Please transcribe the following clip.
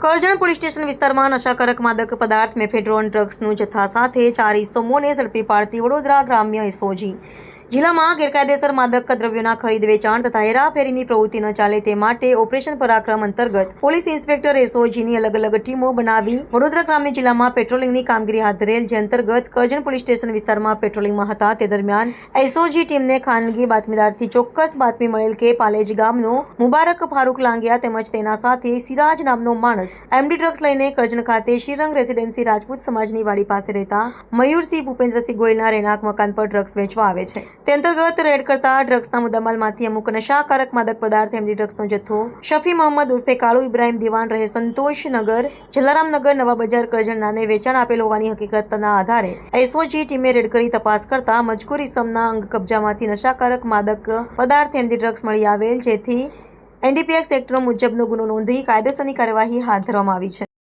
Karjan police station વિસ્તારમાં નશાકારક માદક પદાર્થ મેફેડ્રોન ડ્રગ્સનું જથ્થા સાથે 4 ઇસમોને ઝડપી પાડતી વડોદરા ગ્રામ્ય એસઓજી જિલ્લામાં ગેરકાયદેસર માદક દ્રવ્યોના ખરીદ વેચાણ તથા હેરાફેરીની પ્રવૃત્તિ ન ચાલે તે માટે ઓપરેશન પરાક્રમ અંતર્ગત પોલીસ ઇન્સ્પેક્ટર એસઓજીની અલગ અલગ ટીમો બનાવી વડોદરા ગ્રામ્ય જિલ્લામાં પેટ્રોલિંગની કામગીરી હાથ ધરેલ, જે અંતર્ગત કરજણ પોલીસ સ્ટેશન વિસ્તારમાં પેટ્રોલિંગમાં હતા તે દરમિયાન એસઓજી ટીમને ખાનગી બાતમીદારથી ચોક્કસ બાતમી મળેલ કે પાલેજ ગામનો મુબારક ફારૂક લાંગિયા તેમજ તેના સાથે સિરાજ નામનો માણસ એમડી ડ્રગ્સ લઈને કરજણ ખાતે શ્રીરંગ રેસિડેન્સી રાજપૂત સમાજની વાડી પાસે રહેતા મયુરસિંહ ભૂપેન્દ્રસિંહ ગોયલના રહેણાંક મકાન પર ડ્રગ્સ વેચવા આવે છે. તે અંતર્ગત રેડ કરતા ડ્રગ્સના મુદ્દામાલમાંથી અમુક નશાકારક માદક પદાર્થ એમડી ડ્રગ્સનો જથ્થો શફી મોહમ્મદ ઉર્ફે કાળુ ઇબ્રાહીમ દિવાન રહે સંતોષનગર, જલારામનગર, નવા બજાર, કરજણ નાને વેચાણ આપેલ હોવાની હકીકતના આધારે એસઓજી ટીમે રેડ કરી તપાસ કરતા મજકૂર ઇસમના અંગ કબજામાંથી નશાકારક માદક પદાર્થ એમડી ડ્રગ્સ મળી આવેલ, જેથી એનડીપીએક્સ એક્ટ મુજબનો ગુનો નોંધી કાયદેસરની કાર્યવાહી હાથ ધરવામાં આવી છે.